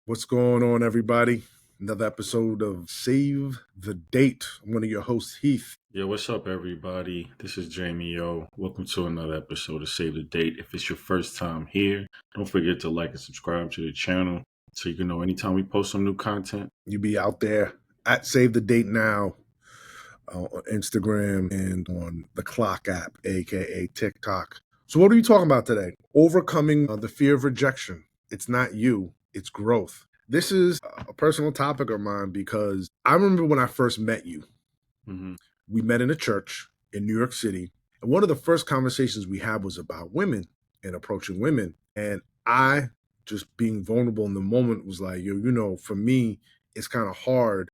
What's going on, everybody? Another episode of Save the Date. I'm one of your hosts, Heath. Yeah, what's up, everybody? This is Jamie. Welcome to another episode of Save the Date. If it's your first time here, don't forget to like and subscribe to the channel so you can know anytime we post some new content. You be out there at Save the Date Now on Instagram and on the Clock app, aka TikTok. So, what are we talking about today? Overcoming the fear of rejection. It's not you, it's growth. This is a personal topic of mine because I remember when I first met you. Mm-hmm. We met in a church in New York City. And one of the first conversations we had was about women and approaching women. And I, just being vulnerable in the moment, was like, for me, it's kind of hard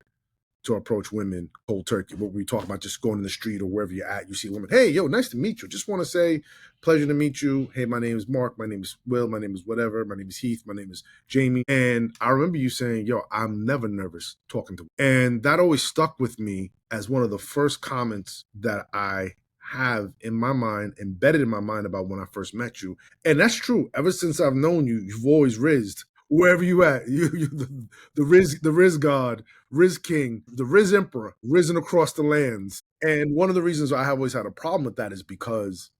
to approach women cold turkey. What we talk about, just going in the street or wherever you're at, you see a woman, hey, nice to meet you. Just want to say, pleasure to meet you. Hey, my name is Mark. My name is Will. My name is whatever. My name is Heath. My name is Jamie. And I remember you saying, I'm never nervous talking to. And that always stuck with me as one of the first comments that I have in my mind, embedded in my mind about when I first met you. And that's true. Ever since I've known you, you've always rizzed. Wherever you at, the Riz God, Riz King, the Riz Emperor, risen across the lands. And one of the reasons I have always had a problem with that is because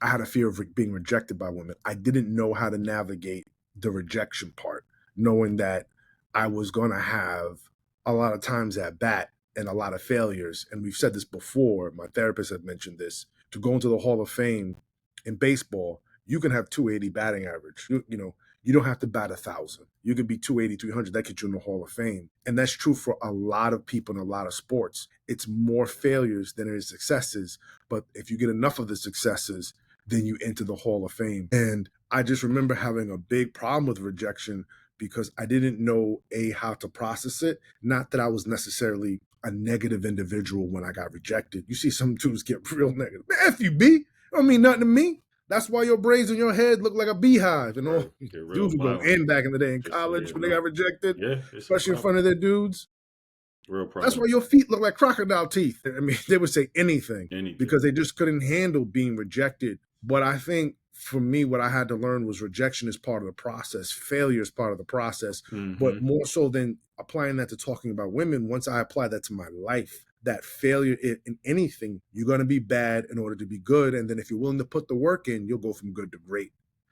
I had a fear of being rejected by women. I didn't know how to navigate the rejection part, knowing that I was going to have a lot of times at bat and a lot of failures. And we've said this before. My therapist had mentioned this. To go into the Hall of Fame in baseball, you can have 280 batting average. You don't have to bat 1,000. You could be 280, 300. That gets you in the Hall of Fame. And that's true for a lot of people in a lot of sports. It's more failures than it is successes. But if you get enough of the successes, then you enter the Hall of Fame. And I just remember having a big problem with rejection because I didn't know, how to process it. Not that I was necessarily a negative individual when I got rejected. You see some dudes get real negative. Man, F you, B. Don't mean nothing to me. That's why your braids on your head look like a beehive. And all dudes would go in back in the day in college when they got rejected, especially in front of their dudes. Real problem. That's why your feet look like crocodile teeth. I mean, they would say anything because they just couldn't handle being rejected. But I think for me, what I had to learn was rejection is part of the process. Failure is part of the process. Mm-hmm. But more so than applying that to talking about women, once I apply that to my life, that failure in anything, you're going to be bad in order to be good. And then if you're willing to put the work in, you'll go from good to great.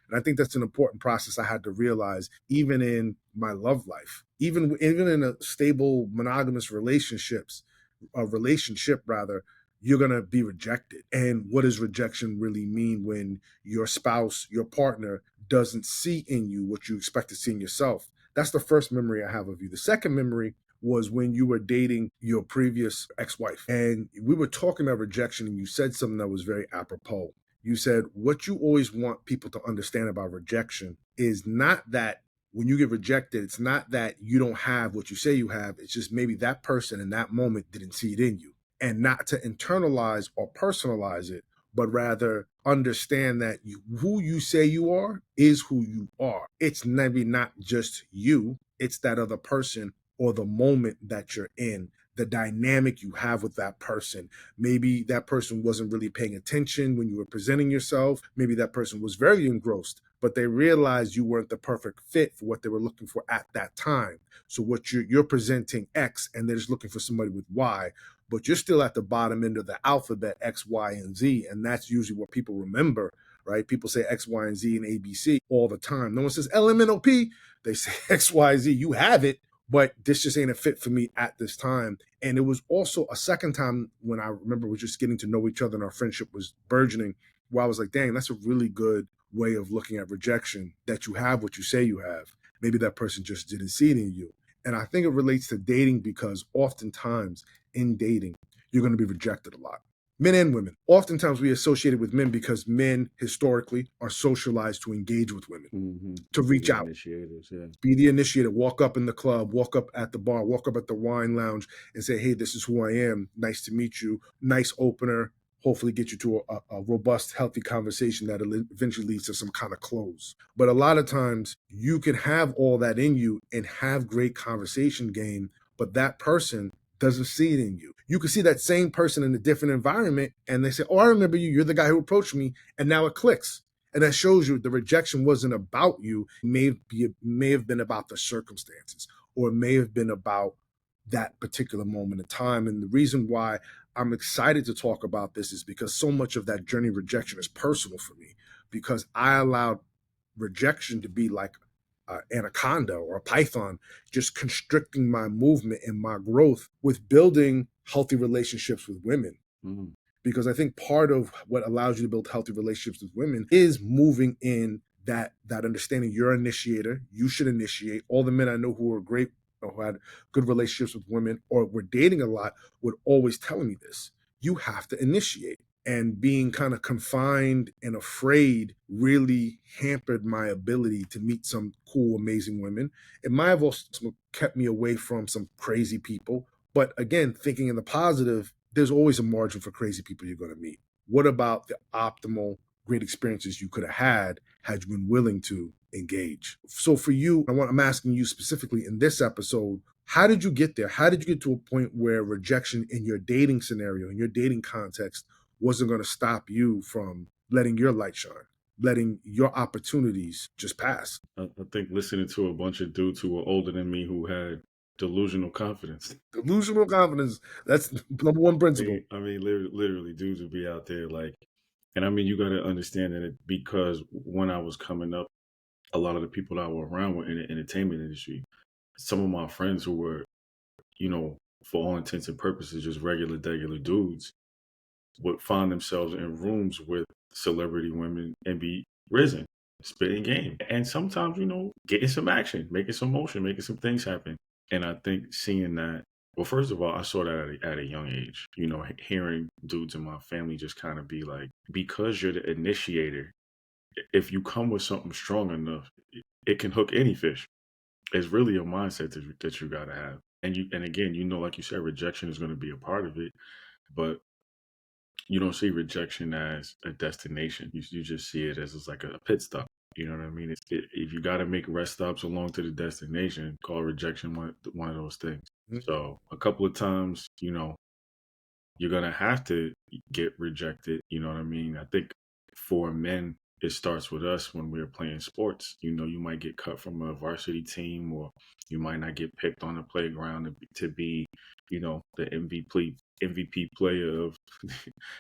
And I think that's an important process I had to realize, even in my love life, even in a stable monogamous relationship, you're going to be rejected. And what does rejection really mean when your spouse, your partner, doesn't see in you what you expect to see in yourself? That's the first memory I have of you. The second memory was when you were dating your previous ex-wife. And we were talking about rejection, and you said something that was very apropos. You said, what you always want people to understand about rejection is not that when you get rejected, it's not that you don't have what you say you have. It's just maybe that person in that moment didn't see it in you. And not to internalize or personalize it, but rather understand that who you say you are is who you are. It's maybe not just you, it's that other person or the moment that you're in, the dynamic you have with that person. Maybe that person wasn't really paying attention when you were presenting yourself. Maybe that person was very engrossed, but they realized you weren't the perfect fit for what they were looking for at that time. So what you're presenting X, and they're just looking for somebody with Y, but you're still at the bottom end of the alphabet, X, Y, and Z. And that's usually what people remember, right? People say X, Y, and Z and ABC all the time. No one says LMNOP. They say X, Y, Z. You have it, but this just ain't a fit for me at this time. And it was also a second time when I remember we were just getting to know each other and our friendship was burgeoning, where I was like, dang, that's a really good way of looking at rejection, that you have what you say you have. Maybe that person just didn't see it in you. And I think it relates to dating because oftentimes in dating, you're going to be rejected a lot. Men and women. Oftentimes we associate it with men because men historically are socialized to engage with women, to reach out, be the initiator, walk up in the club, walk up at the bar, walk up at the wine lounge and say, hey, this is who I am. Nice to meet you. Nice opener. Hopefully get you to a robust, healthy conversation that eventually leads to some kind of close. But a lot of times you can have all that in you and have great conversation game, but that person doesn't see it in you. You can see that same person in a different environment and they say, oh, I remember you. You're the guy who approached me. And now it clicks. And that shows you the rejection wasn't about you. It may have been about the circumstances, or it may have been about that particular moment in time. And the reason why I'm excited to talk about this is because so much of that journey of rejection is personal for me, because I allowed rejection to be like an anaconda or a python, just constricting my movement and my growth with building healthy relationships with women. Mm. Because I think part of what allows you to build healthy relationships with women is moving in that understanding. You're an initiator. You should initiate. All the men I know who are great or who had good relationships with women or were dating a lot would always tell me this. You have to initiate. And being kind of confined and afraid really hampered my ability to meet some cool, amazing women. It might have also kept me away from some crazy people. But again, thinking in the positive, there's always a margin for crazy people you're going to meet. What about the optimal great experiences you could have had you been willing to engage? So for you, I'm asking you specifically in this episode, how did you get there? How did you get to a point where rejection in your dating scenario, in your dating context, wasn't going to stop you from letting your light shine, letting your opportunities just pass? I think listening to a bunch of dudes who were older than me who had delusional confidence. Delusional confidence. That's number one principle. Literally, dudes would be out there like, and I mean, you got to understand that because when I was coming up, a lot of the people that I were around were in the entertainment industry. Some of my friends who were, for all intents and purposes, just regular dudes, would find themselves in rooms with celebrity women and be risen, spitting game. And sometimes, getting some action, making some motion, making some things happen. And I think seeing that, well, first of all, I saw that at a young age, hearing dudes in my family just kind of be like, because you're the initiator, if you come with something strong enough, it can hook any fish. It's really a mindset that you got to have. And again, like you said, rejection is going to be a part of it, but you don't see rejection as a destination. You just see it as it's like a pit stop. You know what I mean? If you got to make rest stops along to the destination, call rejection one of those things. Mhm. So a couple of times, you're gonna have to get rejected. You know what I mean? I think for men, it starts with us when we're playing sports. You might get cut from a varsity team, or you might not get picked on the playground to be, the MVP player of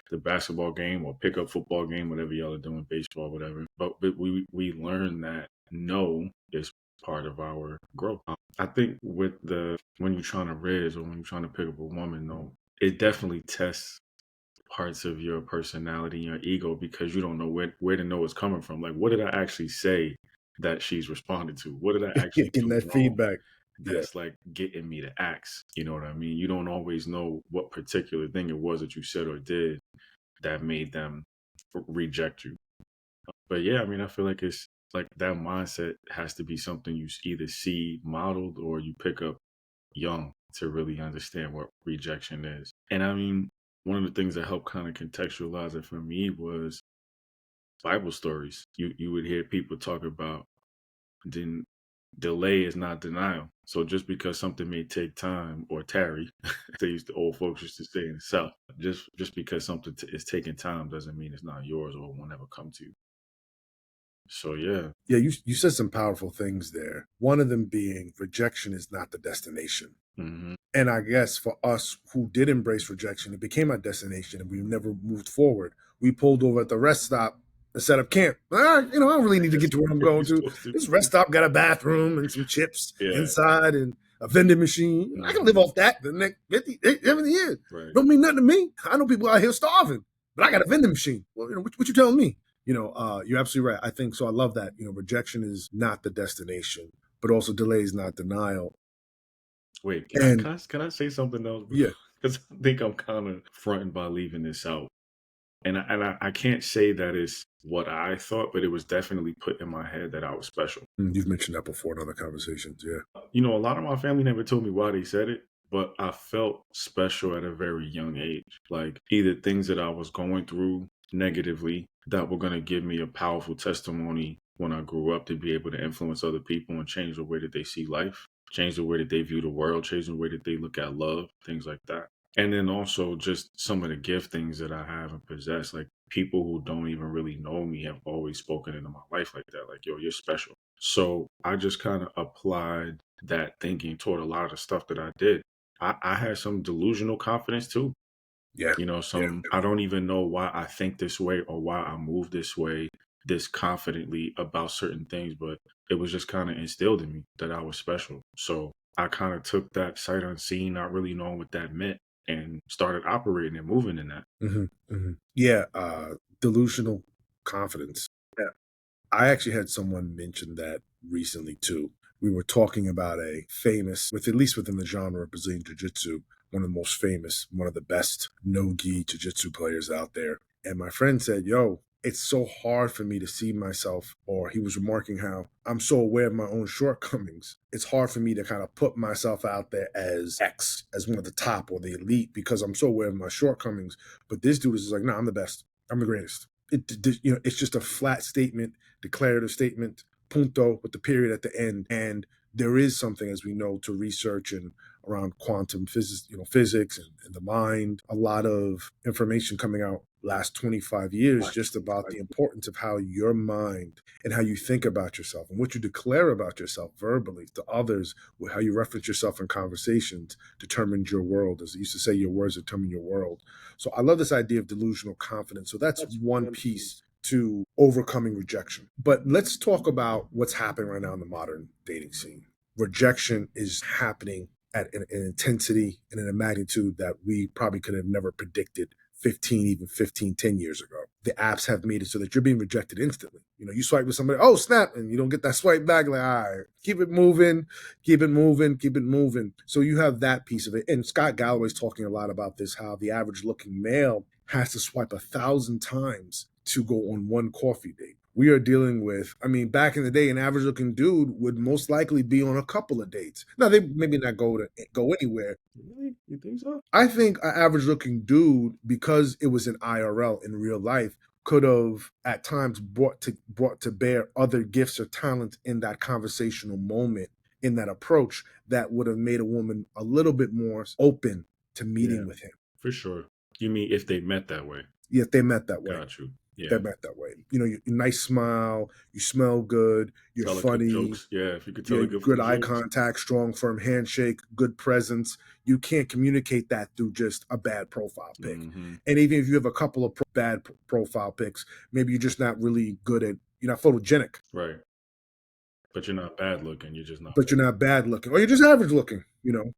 the basketball game or pickup football game, whatever y'all are doing, baseball, whatever. But we learn that no is part of our growth. I think when you're trying to raise or when you're trying to pick up a woman, though, it definitely tests parts of your personality and your ego because you don't know where the no is coming from. Like, what did I actually say that she's responded to? What did I actually Getting do that wrong feedback. Yeah. that's like getting me to ask? You know what I mean? You don't always know what particular thing it was that you said or did that made them reject you. But yeah, I mean, I feel like it's like that mindset has to be something you either see modeled or you pick up young to really understand what rejection is. And I mean, one of the things that helped kind of contextualize it for me was Bible stories. You would hear people talk about then delay is not denial. So just because something may take time or tarry, the old folks used to say in the South, just because something is taking time doesn't mean it's not yours or it will never come to you. So yeah. Yeah, you said some powerful things there. One of them being rejection is not the destination. Hmm. And I guess for us who did embrace rejection, it became our destination and we never moved forward. We pulled over at the rest stop and set up camp. I don't really need to get to where I'm What you going to. supposed to? This rest stop got a bathroom and some chips Yeah. inside and a vending machine. I can live Hmm. off that the next 50, 70 years. Right. Don't mean nothing to me. I know people out here starving, but I got a vending machine. Well, what you telling me? You're absolutely right. I think so. I love that. Rejection is not the destination, but also delay is not denial. Wait, And can I say something else? yeah, Because I think I'm kind of fronting by leaving this out. And I can't say that is what I thought, but it was definitely put in my head that I was special. you've mentioned that before in other conversations. Yeah. A lot of my family never told me why they said it, but I felt special at a very young age. Like either things that I was going through negatively that were going to give me a powerful testimony when I grew up to be able to influence other people and change the way that they see life, change the way that they view the world, change the way that they look at love, things like that. And then also just some of the giftings that I have and possess, like people who don't even really know me have always spoken into my life like that, like, yo, you're special. So I just kind of applied that thinking toward a lot of the stuff that I did. I had some delusional confidence too. Yeah. Yeah. Some, I don't even know why I think this way or why I move this way, this confidently about certain things, but it was just kind of instilled in me that I was special. So I kind of took that sight unseen, not really knowing what that meant, and started operating and moving in that. Yeah. Delusional confidence. Yeah. I actually had someone mention that recently too. We were talking about a famous, with at least within the genre of Brazilian Jiu Jitsu, one of the most famous, one of the best no gi Jiu Jitsu players out there. And my friend said, "Yo, it's so hard for me to see myself," or he was remarking how I'm so aware of my own shortcomings. It's hard for me to kind of put myself out there as X, as one of the top or the elite, because I'm so aware of my shortcomings. But this dude is just like, "No, I'm the best. I'm the greatest." It's just a flat statement, declarative statement, punto, with the period at the end. And there is something, as we know, to research and around quantum physics, physics and the mind. A lot of information coming out last 25 years just about the importance of how your mind and how you think about yourself and what you declare about yourself verbally to others, with how you reference yourself in conversations determines your world. As they used to say, your words determine your world. So I love this idea of delusional confidence. So that's one piece to overcoming rejection. But let's talk about what's happening right now in the modern dating scene. Rejection is happening at an intensity and in a magnitude that we probably could have never predicted 15, even 15, 10 years ago. The apps have made it so that you're being rejected instantly. You swipe with somebody, oh, snap, and you don't get that swipe back. Like, all right, keep it moving, keep it moving, keep it moving. So you have that piece of it. And Scott Galloway's talking a lot about this, how the average looking male has to swipe 1,000 times to go on one coffee date. We are dealing with, I mean, back in the day, an average looking dude would most likely be on a couple of dates. Now, they maybe not go anywhere. Really? You think so? I think an average looking dude, because it was in IRL in real life, could have at times brought to bear other gifts or talents in that conversational moment, in that approach, that would have made a woman a little bit more open to Yeah, meeting with him. for sure. You mean if they met that way? If they met that way. Got you. They Yeah. met that way. Your nice smile, you smell good, you're Tell a good funny, jokes. Yeah, if you could tell yeah, a good good few eye jokes. contact, strong, firm handshake, good presence. You can't communicate that through just a bad profile pic. Hmm. And even if you have a couple of bad profile pics, maybe you're just not really good at, you're not photogenic, Right. But you're not bad looking. You're just not but you're not bad looking, or you're just average looking. You're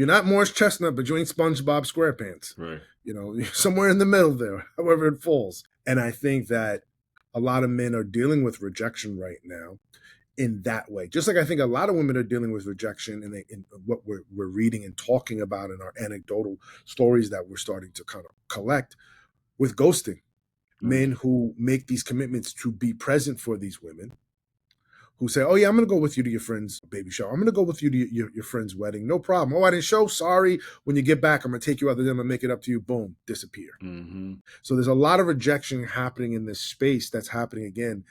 not Morris Chestnut, but you ain't SpongeBob SquarePants. right. You're somewhere in the middle there, however it falls. And I think that a lot of men are dealing with rejection right now in that way. Just like I think a lot of women are dealing with rejection in what we're reading and talking about in our anecdotal stories that we're starting to kind of collect with ghosting. Mm. Men who make these commitments to be present for these women, who say, "Oh yeah, I'm going to go with you to your friend's baby shower. I'm going to go with you to your friend's wedding. No problem. Oh, I didn't show. Sorry. When you get back, I'm going to take you out to dinner and make it up to you. Boom, disappear." Hmm. So there's a lot of rejection happening in this space that's happening again.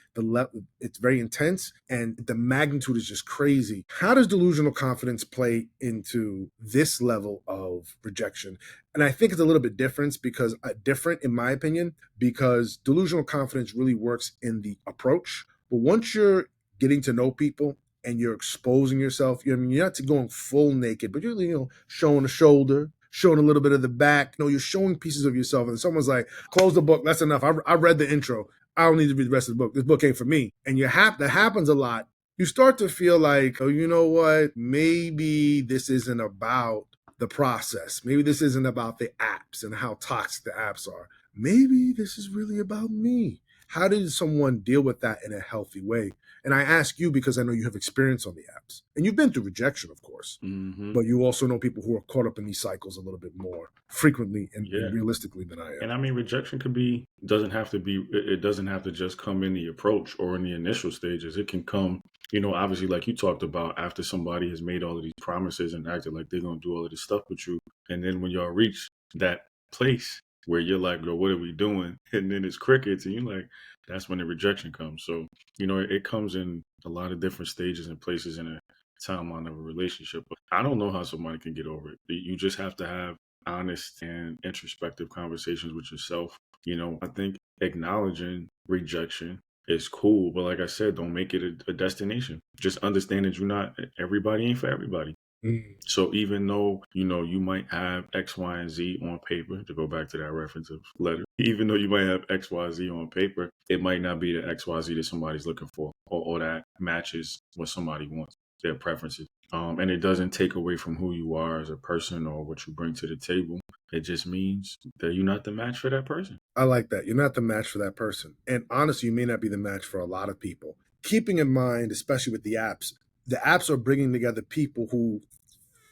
It's very intense and the magnitude is just crazy. How does delusional confidence play into this level of rejection? And I think it's a little bit different in my opinion, because delusional confidence really works in the approach. But once you're getting to know people and you're exposing yourself, you're not going full naked, but you're showing a shoulder, showing a little bit of the back. You're showing pieces of yourself, and someone's like, "Close the book. That's enough. I read the intro. I don't need to read the rest of the book. This book ain't for me." And that happens a lot. You start to feel like, oh, you know what? Maybe this isn't about the process. Maybe this isn't about the apps and how toxic the apps are. Maybe this is really about me. How did someone deal with that in a healthy way? And I ask you because I know you have experience on the apps and you've been through rejection, of course, Hmm. but you also know people who are caught up in these cycles a little bit more frequently and Yeah. realistically than I am. And I mean, rejection could be, doesn't have to be, it doesn't have to just come in the approach or in the initial stages. It can come, obviously, like you talked about, after somebody has made all of these promises and acted like they're going to do all of this stuff with you. And then when y'all reach that place where you're like, "Girl, what are we doing?" And then it's crickets, and you're like, that's when the rejection comes. So, it comes in a lot of different stages and places in timeline of a relationship. But I don't know how somebody can get over it. You just have to have honest and introspective conversations with yourself. I think acknowledging rejection is cool, but like I said, don't make it a destination. Just understand that everybody ain't for everybody. Mm. So even though, you might have X, Y, and Z on paper, to go back to that reference of letter, even though you might have X, Y, Z on paper, it might not be the X, Y, Z that somebody's looking for, or that matches what somebody wants, their preferences. And it doesn't take away from who you are as a person or what you bring to the table. It just means that you're not the match for that person. I like that. You're not the match for that person. And honestly, you may not be the match for a lot of people. Keeping in mind, especially with the apps are bringing together people who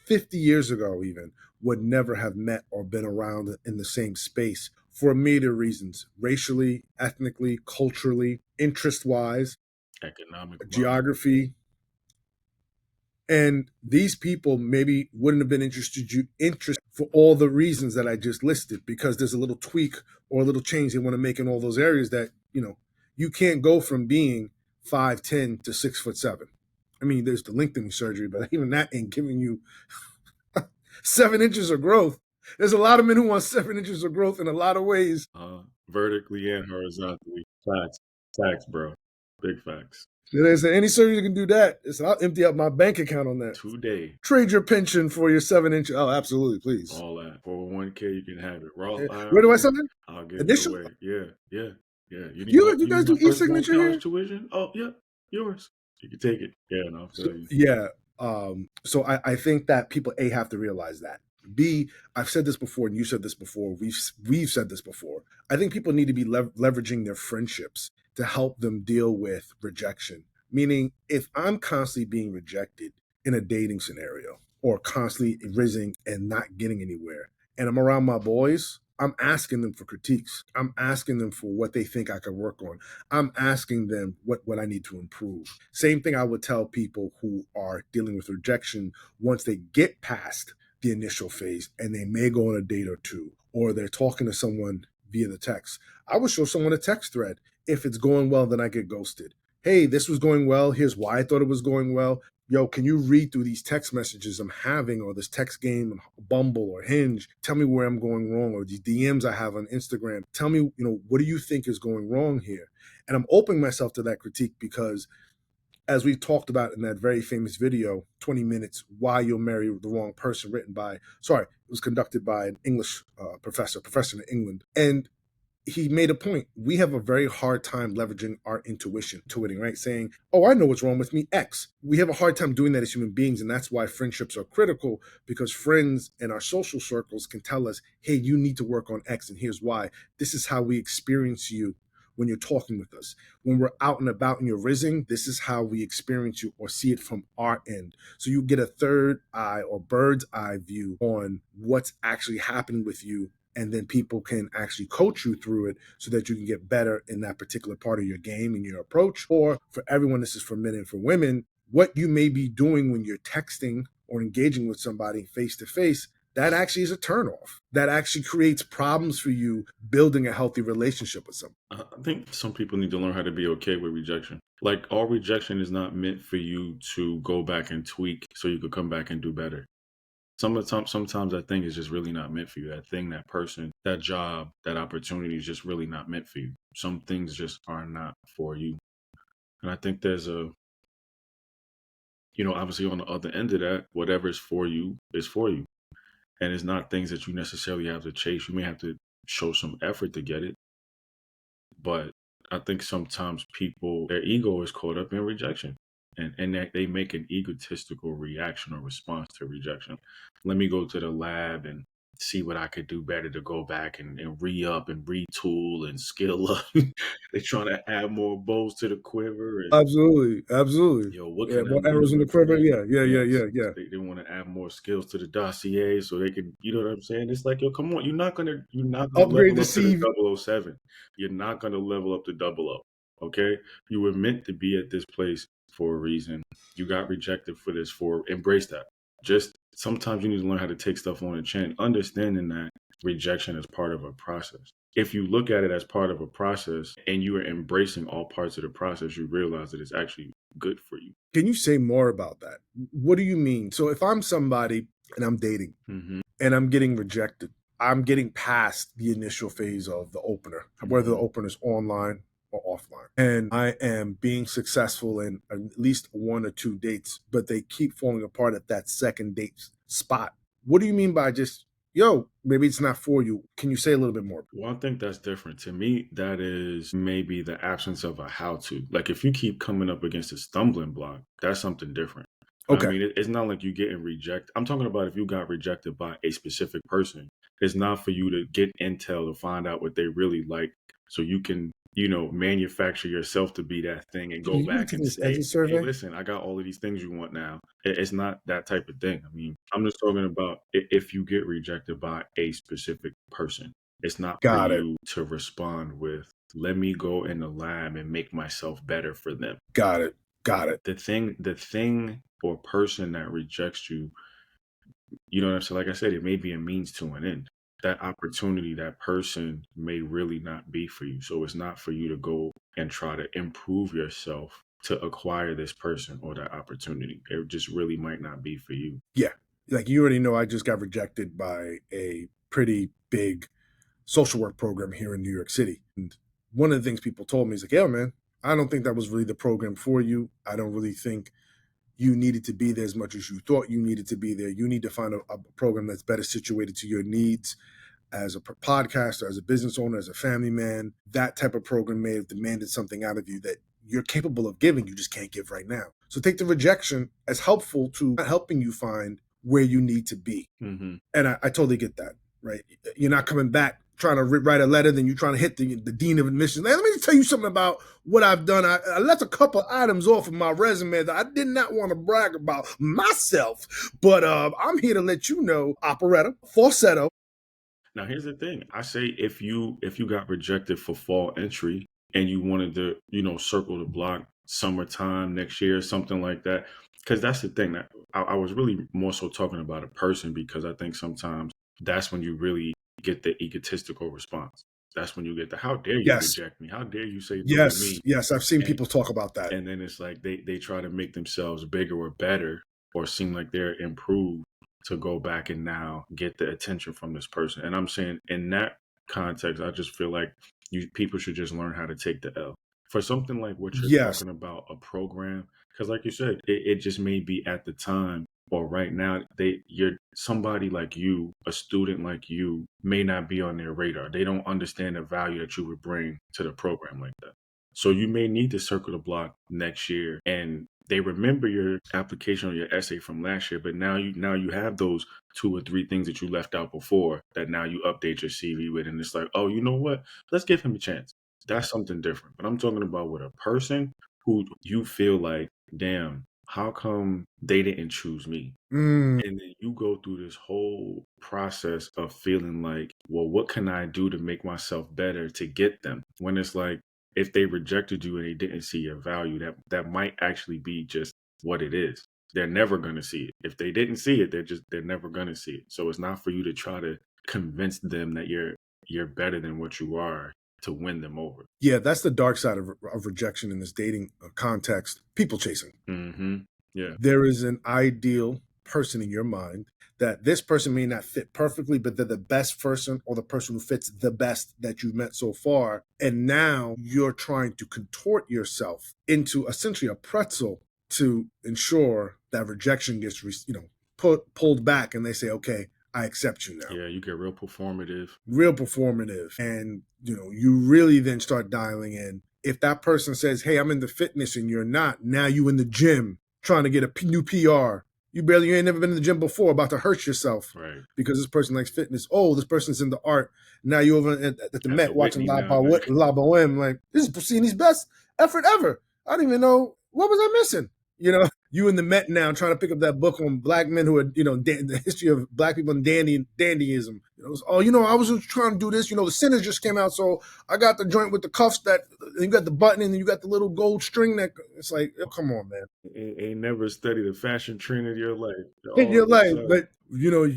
50 years ago even would never have met or been around in the same space for a myriad of reasons, racially, ethnically, culturally, interest wise, Economic wise. geography. And these people maybe wouldn't have been interested for all the reasons that I just listed, because there's a little tweak or a little change they want to make in all those areas that, you can't go from being 5'10" to 6'7". I mean, there's the lengthening surgery, but even that ain't giving you 7 inches of growth. There's a lot of men who want 7 inches of growth in a lot of ways. Vertically and horizontally. Facts, bro. Big facts. They say any surgery can do that. I'll empty out my bank account on that. Today. Trade your pension for your 7 inch. Oh, absolutely, please. All that. 401k, you can have it. Roth Where do I IRA, sign in? I'll give it Initial. away. Yeah. You guys You need do my firstborn e-signature college here? tuition? Oh, yeah, yours. You can take it. Yeah, no, I feel you. Yeah. So I think that people have to realize that. B, I've said this before, and you said this before. We've said this before. I think people need to be leveraging their friendships to help them deal with rejection. Meaning, if I'm constantly being rejected in a dating scenario or constantly rising and not getting anywhere, and I'm around my boys, I'm asking them for critiques. I'm asking them for what they think I could work on. I'm asking them what I need to improve. Same thing I would tell people who are dealing with rejection once they get past the initial phase and they may go on a date or two, or they're talking to someone via the text. I would show someone a text thread. If it's going well, then I get ghosted. Hey, this was going well. Here's why I thought it was going well. Yo, can you read through these text messages I'm having, or this text game on Bumble or Hinge? Tell me where I'm going wrong, or these DMs I have on Instagram. Tell me, what do you think is going wrong here? And I'm opening myself to that critique because, as we talked about in that very famous video, 20 Minutes, Why You'll Marry the Wrong Person, it was conducted by an English professor in England. And he made a point. We have a very hard time leveraging our intuition, right? Saying, oh, I know what's wrong with me, X. We have a hard time doing that as human beings. And that's why friendships are critical, because friends in our social circles can tell us, hey, you need to work on X. And here's why. This is how we experience you when you're talking with us. When we're out and about and you're rising, this is how we experience you or see it from our end. So you get a third eye or bird's eye view on what's actually happening with you, and then people can actually coach you through it so that you can get better in that particular part of your game and your approach. Or for everyone, this is for men and for women, what you may be doing when you're texting or engaging with somebody face to face, that actually is a turnoff. That actually creates problems for you building a healthy relationship with someone. I think some people need to learn how to be okay with rejection. Like, all rejection is not meant for you to go back and tweak so you could come back and do better. Sometimes that thing is just really not meant for you. That thing, that person, that job, that opportunity is just really not meant for you. Some things just are not for you. And I think there's obviously on the other end of that, whatever is for you is for you. And it's not things that you necessarily have to chase. You may have to show some effort to get it. But I think sometimes their ego is caught up in rejection. And that they make an egotistical reaction or response to rejection. Let me go to the lab and see what I could do better to go back and re-up and retool and skill up. They're trying to add more bows to the quiver. And Absolutely. what Yeah, can I more do arrows in the to quiver. Yeah. yes, they want to add more skills to the dossier so they can, you know what I'm saying? It's like, yo, come on, you're not gonna Upgrade level the up to the CV. 007. You're not gonna level up to 00. Okay? You were meant to be at this place for a reason. You got rejected for this, embrace that. Just sometimes you need to learn how to take stuff on the chin, understanding that rejection is part of a process. If you look at it as part of a process and you are embracing all parts of the process, you realize that it's actually good for you. Can you say more about that? What do you mean? So if I'm somebody and I'm dating Mm-hmm. and I'm getting rejected, I'm getting past the initial phase of the opener, whether the Mm-hmm. opener is online or offline. And I am being successful in at least one or two dates, but they keep falling apart at that second date spot. What do you mean by just, yo, maybe it's not for you? Can you say a little bit more? Well, I think that's different. To me, that is maybe the absence of a how to. Like if you keep coming up against a stumbling block, that's something different. I Okay. mean, it's not like you getting rejected. I'm talking about if you got rejected by a specific person, it's not for you to get intel to find out what they really like so you can, manufacture yourself to be that thing and go You want back to take and this say, exit hey, survey? listen, I got all of these things you want now. It's not that type of thing. I mean, I'm just talking about if you get rejected by a specific person. It's not for Got it. you to respond with, let me go in the lab and make myself better for them. Got it. Got it. The thing or person that rejects you, you know what I'm saying? Like I said, it may be a means to an end. That opportunity, that person may really not be for you. So it's not for you to go and try to improve yourself to acquire this person or that opportunity. It just really might not be for you. Yeah. Like you already know, I just got rejected by a pretty big social work program here in New York City. And one of the things people told me is like, yeah, man, I don't think that was really the program for you. I don't really think you needed to be there as much as you thought you needed to be there. You need to find a program that's better situated to your needs as a podcaster, as a business owner, as a family man. That type of program may have demanded something out of you that you're capable of giving, you just can't give right now. So take the rejection as helpful to helping you find where you need to be. Mm-hmm. And I totally get that, right? You're not coming back trying to write a letter, then you're trying to hit the dean of admissions. Let me tell you something about what I've done. I left a couple items off of my resume that I did not want to brag about myself, but I'm here to let you know, operetta, falsetto. Now here's the thing. I say if you got rejected for fall entry and you wanted to, circle the block summertime next year, something like that. Because that's the thing that I was really more so talking about a person because I think sometimes that's when you really get the egotistical response. That's when you get the how dare you Yes, reject me? How dare you say no to yes, me? yes. I've seen And people talk about that. and then it's like they try to make themselves bigger or better or seem like they're improved to go back and now get the attention from this person. And I'm saying in that context, I just feel like people should just learn how to take the L for something like what you're Yes, talking about, a program. Because like you said, it just may be at the time or right now you're somebody like you, a student like you, may not be on their radar. They don't understand the value that you would bring to the program like that. So you may need to circle the block next year and they remember your application or your essay from last year, but now you have those two or three things that you left out before that now you update your CV with, and it's like, oh, you know what? Let's give him a chance. That's something different. But I'm talking about with a person who you feel like, damn, how come they didn't choose me? mm, And then you go through this whole process of feeling like, well, what can I do to make myself better to get them? When it's like, if they rejected you and they didn't see your value, that might actually be just what it is. They're never gonna see it. If they didn't see it, they're never gonna see it. So it's not for you to try to convince them that you're better than what you are to win them over. yeah. That's the dark side of rejection in this dating context. People chasing. Mm-hmm. Yeah. There is an ideal person in your mind that this person may not fit perfectly, but they're the best person or the person who fits the best that you've met so far. And now you're trying to contort yourself into essentially a pretzel to ensure that rejection gets, pulled back and they say, okay, I accept you now. Yeah, you get real performative. Real performative. And, you really then start dialing in. If that person says, hey, I'm into fitness and you're not, now you in the gym trying to get a new PR. You ain't never been in the gym before, about to hurt yourself Right. because this person likes fitness. Oh, this person's into art. Now you're over at the At the Met watching Whitney now, man. La Boheme. Like, this is Puccini's best effort ever. I don't even know, what was I missing? You in the Met now trying to pick up that book on black men who are, the history of black people and dandyism. I was just trying to do this. The Sinners just came out, so I got the joint with the cuffs that you got the button and you got the little gold string that it's like, oh, come on, man. Ain't never studied a fashion trend in your life. In All your of a life, sudden, but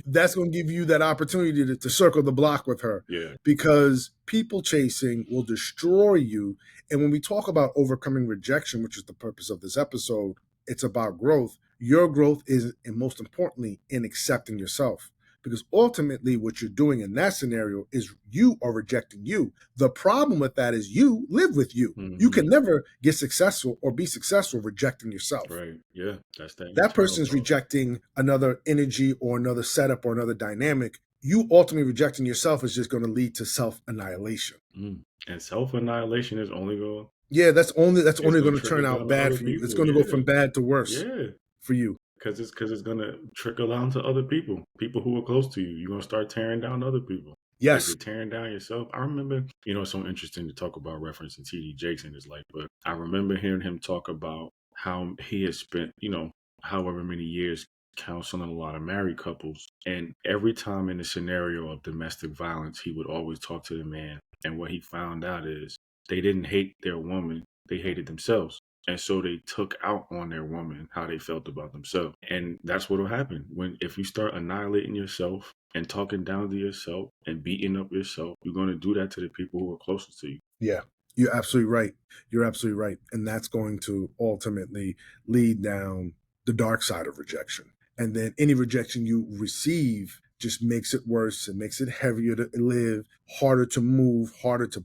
that's going to give you that opportunity to circle the block with her, yeah. because people chasing will destroy you. And when we talk about overcoming rejection, which is the purpose of this episode, it's about growth. Your growth is, and most importantly, in accepting yourself. Because ultimately, what you're doing in that scenario is you are rejecting you. The problem with that is you live with you. You can never get successful or be successful rejecting yourself. Right. Yeah. That's that. That person's rejecting another energy or another setup or another dynamic. You ultimately rejecting yourself is just going to lead to self-annihilation. And self-annihilation is only going. Yeah, that's only going to turn trickle out down to bad other for you. It's people. going to go from bad to worse Yeah. for you. Because it's going to trickle down to other people who are close to you. You're going to start tearing down other people. Yes. If you're tearing down yourself. I remember, it's so interesting to talk about referencing T.D. Jakes in his life, but I remember hearing him talk about how he has spent, however many years counseling a lot of married couples. And every time in a scenario of domestic violence, he would always talk to the man. And what he found out is they didn't hate their woman, they hated themselves. And so they took out on their woman how they felt about themselves. And that's what will happen if you start annihilating yourself and talking down to yourself and beating up yourself, you're going to do that to the people who are closest to you. Yeah, you're absolutely right. You're absolutely right. And that's going to ultimately lead down the dark side of rejection. And then any rejection you receive just makes it worse. It makes it heavier to live, harder to move, harder to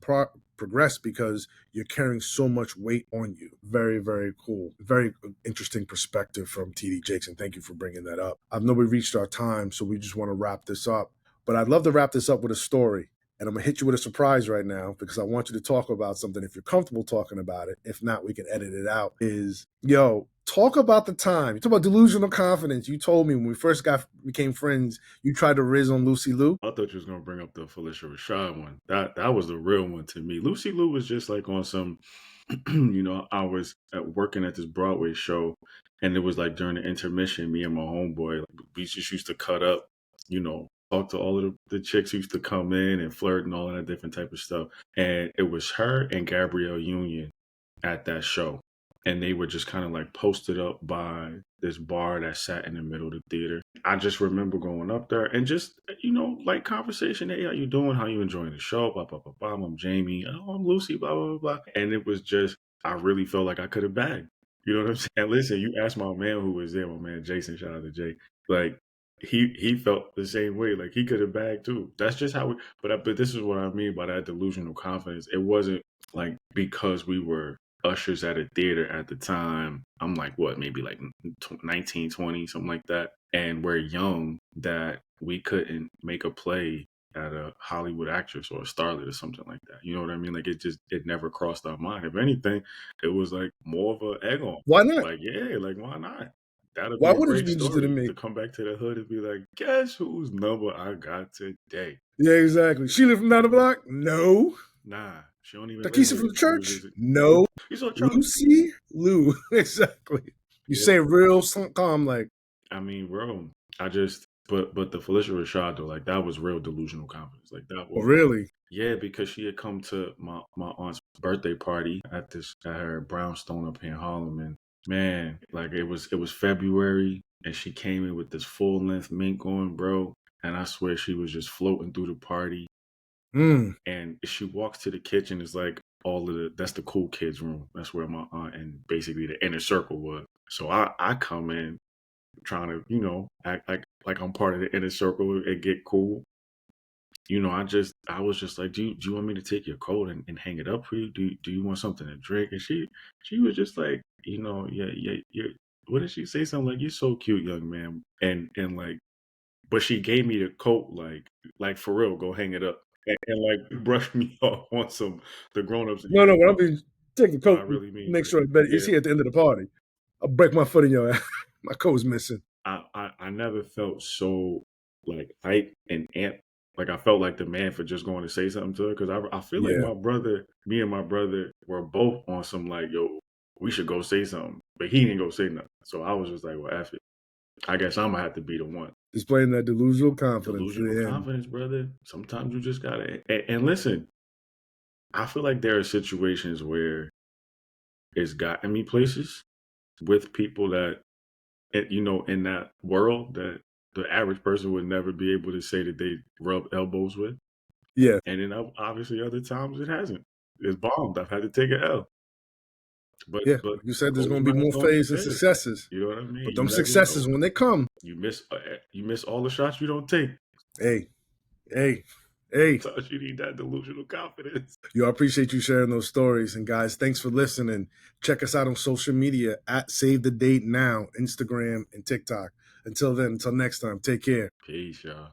progress, because you're carrying so much weight on you. Very, very cool. Very interesting perspective from T.D. Jakes, and thank you for bringing that up. I know we reached our time, so we just want to wrap this up. But I'd love to wrap this up with a story. And I'm going to hit you with a surprise right now, because I want you to talk about something if you're comfortable talking about it. If not, we can edit it out. Talk about the time. You talk about delusional confidence. You told me when we first became friends, you tried to riz on Lucy Liu. I thought you was going to bring up the Phylicia Rashad one. That was the real one to me. Lucy Liu was just like on some, I was working at this Broadway show, and it was like during the intermission, me and my homeboy, we just used to cut up, talk to all of the chicks who used to come in and flirt and all of that different type of stuff. And it was her and Gabrielle Union at that show. And they were just kind of like posted up by this bar that sat in the middle of the theater. I just remember going up there and just, like conversation. Hey, how you doing? How you enjoying the show? Blah, blah, blah, blah. I'm Jamie. Oh, I'm Lucy, blah, blah, blah, blah. And it was just, I really felt like I could have bagged. You know what I'm saying? And listen, you asked my man who was there, my man Jason, shout out to Jay. Like, he felt the same way. Like, he could have bagged too. That's just how but this is what I mean by that delusional confidence. It wasn't like because we were ushers at a theater at the time. I'm like, what, maybe like 19, 20, something like that. And we're young that we couldn't make a play at a Hollywood actress or a starlet or something like that. You know what I mean? Like it never crossed our mind. If anything, it was like more of an egg on. Why not? Like, yeah, like why not? That'd Why be a wouldn't you great be interested in story me? to come back to the hood and be like, guess whose number I got today? Yeah, exactly. She live from down the block? No. Nah, she don't even live Takisa here. from the church? Just, No. you saw Charlie? Lucy Liu. Exactly. You say real calm, like. I mean, bro, but the Phylicia Rashad though, like that was real delusional confidence. Like that was. Oh, really? Yeah, because she had come to my aunt's birthday party at her brownstone up here in Harlem, and man, like it was February, and she came in with this full length mink on, bro, and I swear she was just floating through the party. And she walks to the kitchen, it's like that's the cool kids room. That's where my aunt and basically the inner circle was. So I come in trying to, act like I'm part of the inner circle and get cool. I was just like, do you want me to take your coat and hang it up for you? Do you want something to drink? And she was just like, yeah, what did she say? Something like, you're so cute, young man. And like, but she gave me the coat, like for real, go hang it up. And like brush me off on the grown-ups. No, what I mean, take the coat, I really mean, make sure it's better. It's here at the end of the party. I'll break my foot in your ass. My coat's missing. I never felt so like hype and amped. Like I felt like the man for just going to say something to her, because I feel like me and my brother were both on some like, yo, we should go say something. But he didn't go say nothing. So I was just like, well, F it. I guess I'm going to have to be the one. Displaying that delusional confidence. Delusional confidence, brother. Sometimes you just got to. And listen, I feel like there are situations where it's gotten me places with people that, in that world that the average person would never be able to say that they rub elbows with. Yeah. And then obviously other times it hasn't. It's bombed. I've had to take an L. But Yeah. but Like you said, there's goals going to be not more gonna be failures and failed. successes. You know what I mean? But You them never successes, know. when they come, You miss all the shots you don't take. hey, hey. Sometimes you need that delusional confidence. Yo, I appreciate you sharing those stories. And guys, thanks for listening. Check us out on social media at Save the Date Now, Instagram and TikTok. Until then, until next time, take care. Peace, y'all.